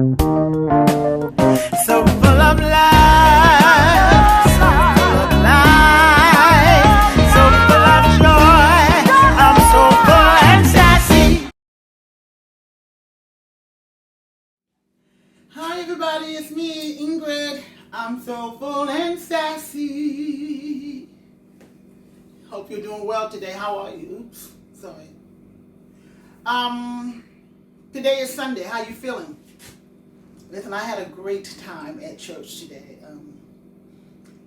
So full of life, so full of life, so full of joy. I'm so full and sassy. Hi everybody, it's me, Ingrid. I'm so full and sassy. Hope you're doing well today. How are you? Oops, sorry. Today is Sunday. How you feeling? Listen, I had a great time at church today.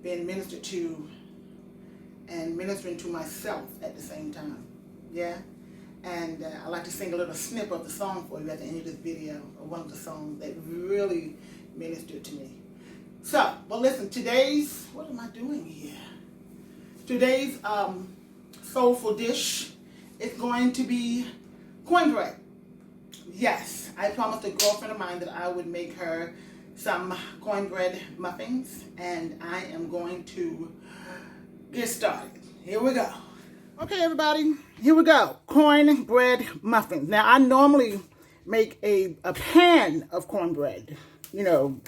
Being ministered to and ministering to myself at the same time. Yeah? And I'd like to sing a little snip of the song for you at the end of this video, or one of the songs that really ministered to me. So, well listen, today's, what am I doing here? Today's soulful dish is going to be cornbread. Yes, I promised a girlfriend of mine that I would make her some cornbread muffins, and I am going to get started. Here we go. Okay, everybody, here we go. Cornbread muffins. Now, I normally make a pan of cornbread, you know,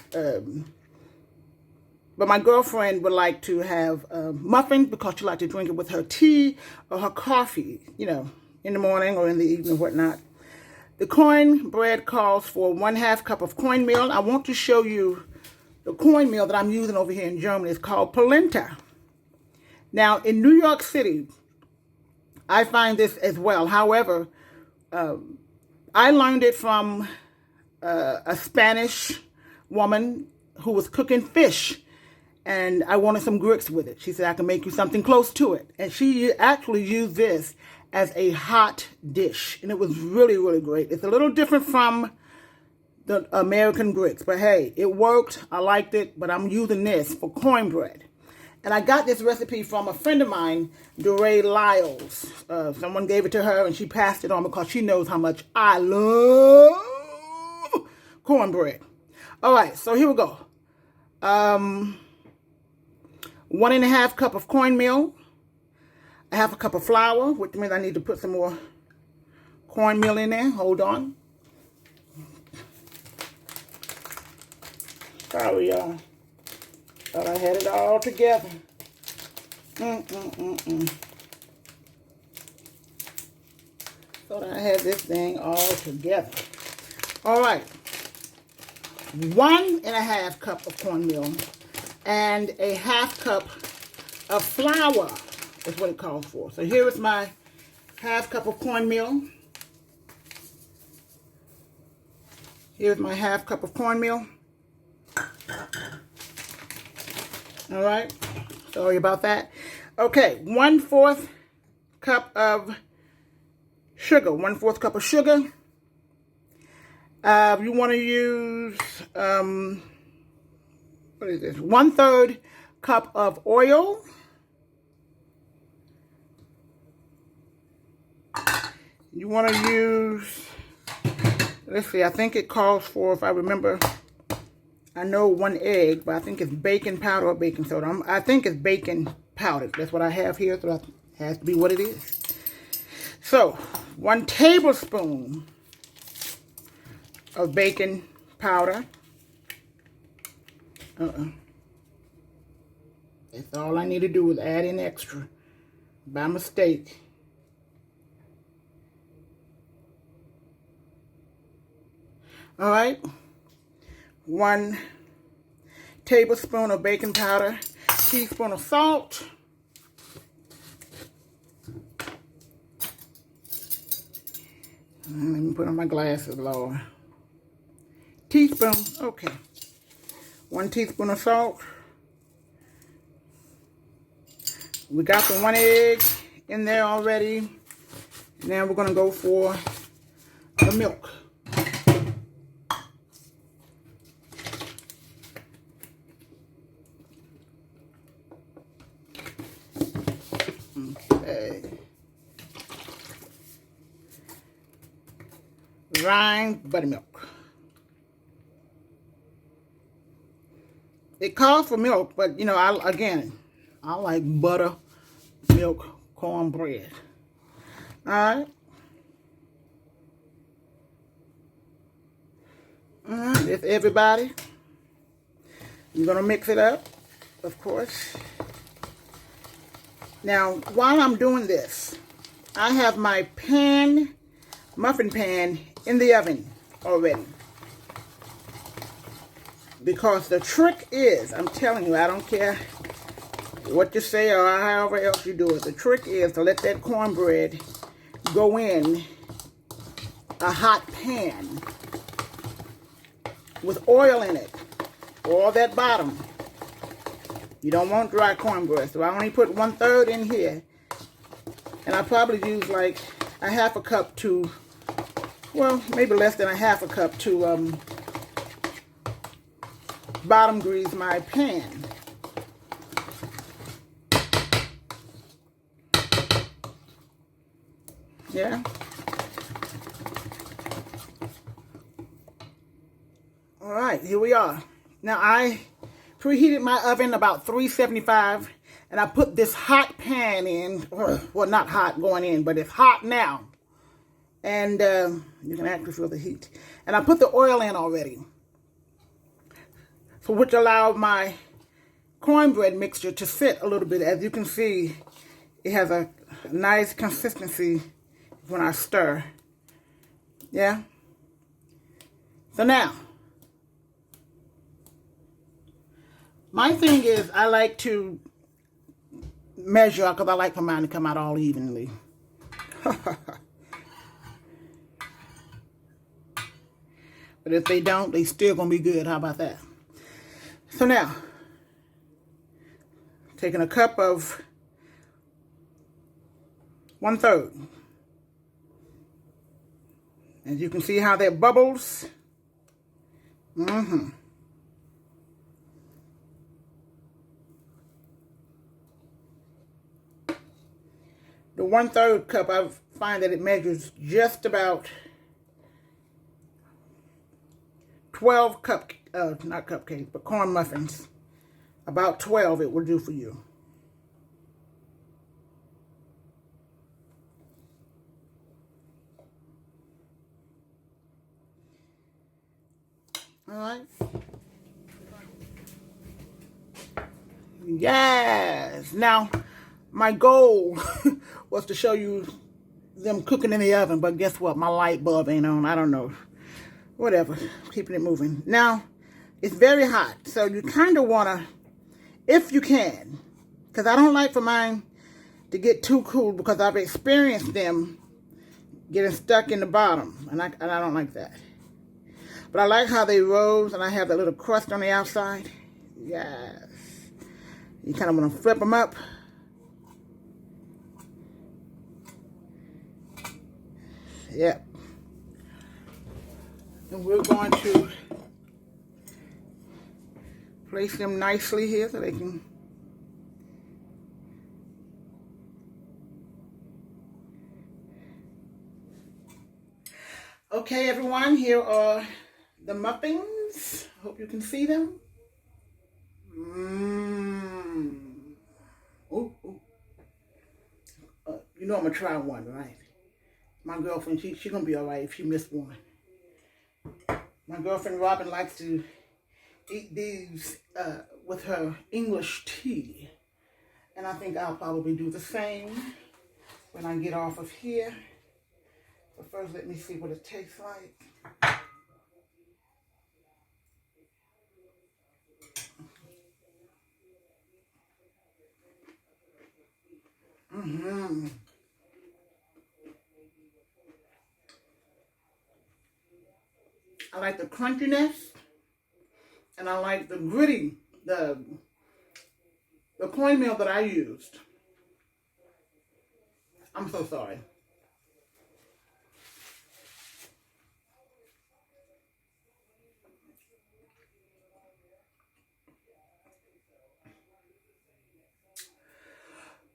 but my girlfriend would like to have muffins because she likes to drink it with her tea or her coffee, you know, in the morning or in the evening, whatnot. The cornbread calls for 1/2 cup of cornmeal. I want to show you the cornmeal that I'm using over here in Germany. It's called polenta. Now, in New York City, I find this as well. However, I learned it from a Spanish woman who was cooking fish, and I wanted some grits with it. She said, I can make you something close to it. And she actually used this as a hot dish, and it was really, really great. It's a little different from the American grits, but hey, it worked. I liked it, but I'm using this for cornbread. And I got this recipe from a friend of mine, DeRay Lyles. Someone gave it to her, and she passed it on because she knows how much I love cornbread. All right, so here we go. 1.5 cup of cornmeal. 1/2 cup of flour, which means I need to put some more cornmeal in there. Hold on. Sorry, y'all. Thought I had it all together. Thought I had this thing all together. All right. 1.5 cup of cornmeal and 1/2 cup of flour. That's what it calls for. So here is my 1/2 cup of cornmeal. Here's my 1/2 cup of cornmeal. All right. Sorry about that. Okay. 1/4 cup of sugar. 1/4 cup of sugar. You want to use, what is this? 1/3 cup of oil. You want to use, let's see, I think it calls for, if I remember, I know 1 egg, but I think it's baking powder or baking soda. I think it's baking powder. That's what I have here, so that has to be what it is. So, 1 tablespoon of baking powder. That's all I need to do is add in extra by mistake. All right, 1 tablespoon of baking powder, teaspoon of salt, let me put on my glasses, Lord. Teaspoon, okay. 1 teaspoon of salt. We got the 1 egg in there already. Now we're gonna go for the milk. Rye buttermilk. It calls for milk, but you know, I like buttermilk cornbread. All right. with everybody. I'm going to mix it up, of course. Now, while I'm doing this, I have my pan, muffin pan, in the oven already. Because the trick is, I'm telling you, I don't care what you say or however else you do it. The trick is to let that cornbread go in a hot pan with oil in it, or that bottom. You don't want dry cornbread, so I only put 1/3 in here. And I probably use like a 1/2 cup to, well, maybe less than a 1/2 cup to bottom grease my pan. Yeah. All right, here we are. Now I preheated my oven about 375, and I put this hot pan in. Well, not hot going in, but it's hot now. And you can actually feel the heat. And I put the oil in already, so which allowed my cornbread mixture to sit a little bit. As you can see, it has a nice consistency when I stir. Yeah. So now, my thing is I like to measure because I like for mine to come out all evenly. But if they don't, they still gonna be good. How about that? So now, taking a cup of 1/3. As you can see how that bubbles. The 1/3 cup, I find that it measures just about 12 not cupcakes, but corn muffins. About 12 it will do for you. All right. Yes. Now, my goal was to show you them cooking in the oven, but guess what? My light bulb ain't on. I don't know. Whatever. Keeping it moving. Now, it's very hot, so you kind of want to, if you can, because I don't like for mine to get too cool because I've experienced them getting stuck in the bottom, and I don't like that. But I like how they rose, and I have that little crust on the outside. Yes. You kind of want to flip them up. Yep. And we're going to place them nicely here so they can. Okay, everyone, here are the muffins. Hope you can see them. Ooh, ooh. You know I'm gonna try one, right? My girlfriend, she gonna be all right if she missed one. My girlfriend Robin likes to eat these with her English tea. And I think I'll probably do the same when I get off of here. But first, let me see what it tastes like. I like the crunchiness, and I like the gritty, the cornmeal that I used. I'm so sorry.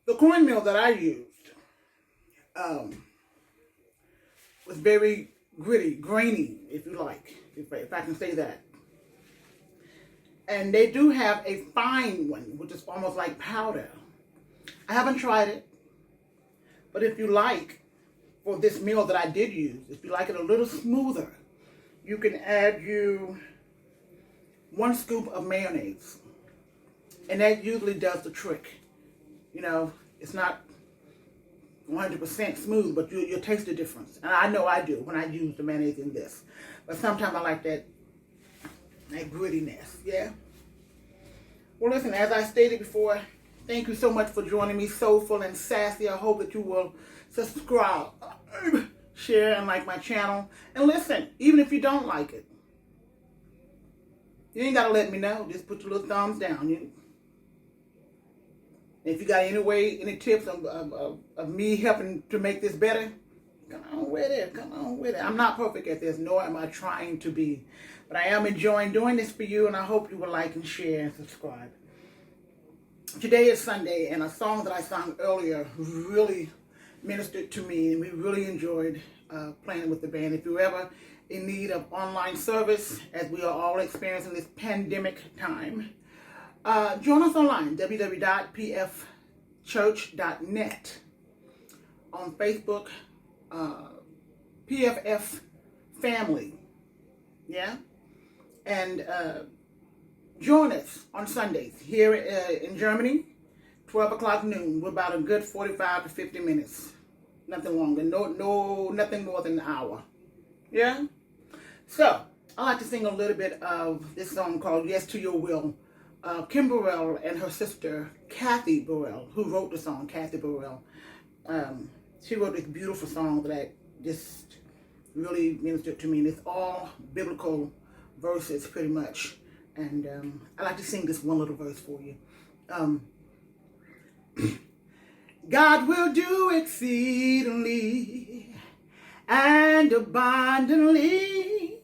The cornmeal that I used was very gritty, grainy, if you like, if I can say that. And they do have a fine one, which is almost like powder. I haven't tried it, but if you like, for this meal that I did use, if you like it a little smoother, you can add you 1 scoop of mayonnaise. And that usually does the trick. You know, it's not 100% smooth, but you'll taste the difference. And I know I do when I use the mayonnaise in this. But sometimes I like that grittiness, yeah? Well, listen, as I stated before, thank you so much for joining me, Soulful and Sassy. I hope that you will subscribe, share, and like my channel. And listen, even if you don't like it, you ain't got to let me know. Just put your little thumbs down. If you got any tips of me helping to make this better, come on with it. Come on with it. I'm not perfect at this, nor am I trying to be. But I am enjoying doing this for you, and I hope you will like and share and subscribe. Today is Sunday, and a song that I sang earlier really ministered to me, and we really enjoyed playing with the band. If you're ever in need of online service, as we are all experiencing this pandemic time, join us online, www.pfchurch.net. On Facebook, PFF Family, yeah? And join us on Sundays here in Germany, 12 o'clock noon. We're about a good 45 to 50 minutes. Nothing longer, nothing more than an hour, yeah? So, I like to sing a little bit of this song called Yes to Your Will. Kim Burrell and her sister, Kathy Burrell, who wrote the song, Kathy Burrell. She wrote this beautiful song that just really ministered to me. And it's all biblical verses, pretty much. And I like to sing this one little verse for you. God will do exceedingly and abundantly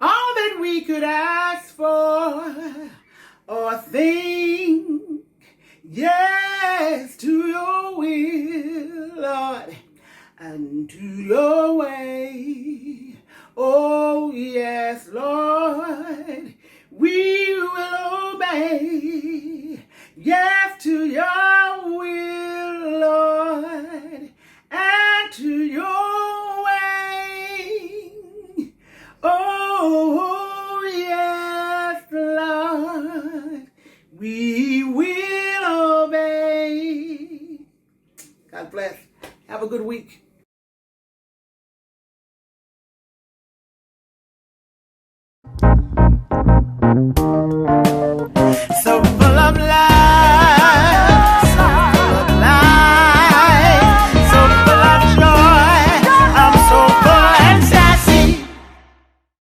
all that we could ask for or think. Yes to your will, Lord, and to your way.